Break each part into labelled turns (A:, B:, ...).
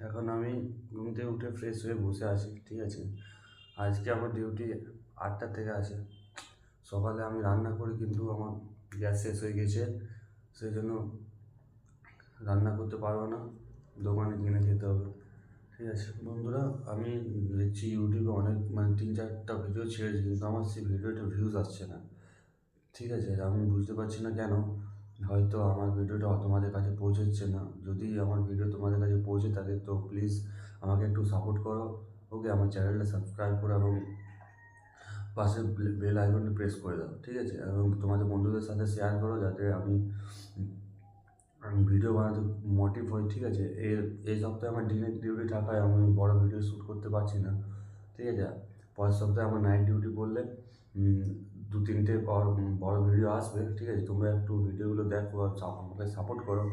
A: এখন আমি ঘুম থেকে উঠে ফ্রেশ হয়ে বসে আছি, ঠিক আছে। আজকে আমার ডিউটি 8টা থেকে আছে। সকালে আমি রান্না করি কিন্তু আমার গ্যাস শেষ হয়ে গেছে, সেই জন্য রান্না করতে পারবো না, দোকানে কিনে খেতে হবে, ঠিক আছে। বন্ধুরা, আমি দেখছি ইউটিউবে অনেক 3-4টা ভিডিও ছেড়েছি কিন্তু আমার সেই ভিডিওটা ভিউজ আসছে না, ঠিক আছে। আমি বুঝতে পারছি না কেন। হয়তো আমার ভিডিওটা তোমাদের কাছে পৌঁছচ্ছে না। যদি আমার ভিডিও তোমাদের কাছে পৌঁছে থাকে তো প্লিজ আমাকে একটু সাপোর্ট করো। ওকে, আমার চ্যানেলটা সাবস্ক্রাইব করো এবং পাশে বেল আইকনটা প্রেস করে দাও, ঠিক আছে। এবং তোমাদের বন্ধুদের সাথে শেয়ার করো যাতে আমি ভিডিও বানাতে মোটিভ হই, ঠিক আছে। এই সপ্তাহে আমার দিনের ডিউটি থাকায় আমি বড় ভিডিও শ্যুট করতে পারছি না, ঠিক আছে। পরের সপ্তাহে আমার নাইট ডিউটি পড়লে 2-3টে বড় ভিডিও আসবে, ঠিক আছে। তোমরা একটু ভিডিওগুলো দেখো আর আমাকে সাপোর্ট করো,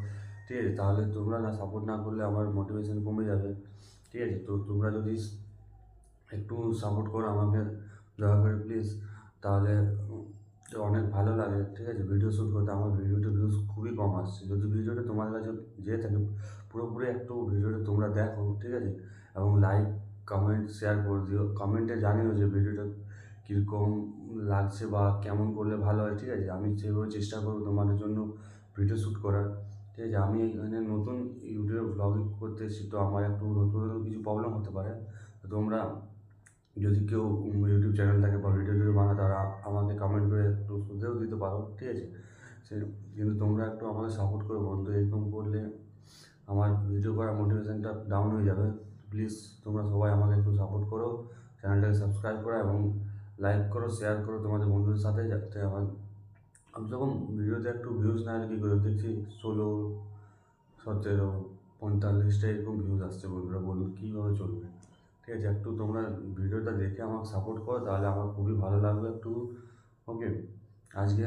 A: ঠিক আছে। তাহলে তোমরা সাপোর্ট না করলে আমার মোটিভেশন কমে যাবে, ঠিক আছে। তো তোমরা যদি একটু সাপোর্ট করো আমাকে দয়া করে প্লিজ, তাহলে অনেক ভালো লাগে, ঠিক আছে। ভিডিও শ্যুট করতে আমার ভিডিওতে ভিউজ খুবই কম আসছে। যদি ভিডিওটা তোমার কাছে যেয়ে থাকে পুরোপুরি একটু ভিডিওটা তোমরা দেখো, ঠিক আছে। এবং লাইক কমেন্ট শেয়ার করে দিও, কমেন্টে জানিও যে ভিডিওটা কীরকম লাগছে বা কেমন করলে ভালো হয়, ঠিক আছে। আমি সেভাবে চেষ্টা করবো তোমাদের জন্য ভিডিও শ্যুট করার, ঠিক আছে। আমি এখানে নতুন ইউটিউবে ব্লগিং করতে এসেছি, তো আমার একটু নতুন নতুন কিছু প্রবলেম হতে পারে। তো তোমরা যদি কেউ ইউটিউব চ্যানেল থাকে বা ভিডিও যদি বানায় তারা আমাকে কমেন্ট করে একটু শুধরেও দিতে পারো, ঠিক আছে। সে কিন্তু তোমরা একটু আমাকে সাপোর্ট করো বন্ধু, এরকম করলে আমার ভিডিও করার মোটিভেশনটা ডাউন হয়ে যাবে। প্লিজ তোমরা সবাই আমাকে একটু সাপোর্ট করো, চ্যানেলটাকে সাবস্ক্রাইব করো এবং লাইক করো, শেয়ার করো তোমাদের বন্ধুদের সাথে, যাতে আমি যখন ভিডিওতে একটু ভিউজ না হলে কী করে দেখছি 16, 17, 45টা এরকম ভিউজ আসছে। বন্ধুরা বলুন কীভাবে চলবে, ঠিক আছে। একটু তোমরা ভিডিওটা দেখে আমাকে সাপোর্ট করো, তাহলে আমার খুবই ভালো লাগবে একটু। ওকে, আজকে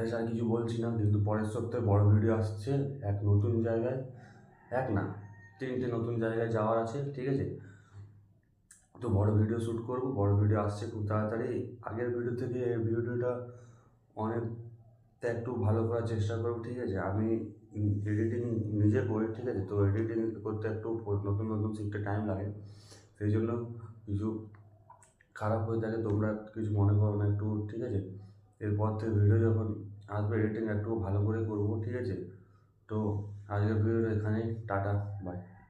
A: এসে আর কিছু বলছি না, কিন্তু পরের সপ্তাহে বড় ভিডিও আসছে এক নতুন জায়গায়, এক না 3টে নতুন জায়গায় যাওয়ার আছে, ঠিক আছে। তো বড় ভিডিও শ্যুট করবো, বড় ভিডিও আসছে খুব তাড়াতাড়ি। আগের ভিডিও থেকে এই ভিডিওটা অনেকটা একটু ভালো করার চেষ্টা করবো, ঠিক আছে। আমি এডিটিং নিজে করি, ঠিক আছে। তো এডিটিং করতে একটু নতুন নতুন শিখতে টাইম লাগে, সেই জন্য কিছু খারাপ হয়ে থাকে তোমরা কিছু মনে করো না একটু, ঠিক আছে। এরপর থেকে ভিডিও যখন আসবে এডিটিং একটু ভালো করে করবো, ঠিক আছে। তো আজকের ভিডিওটা এখানেই, টাটা, বাই।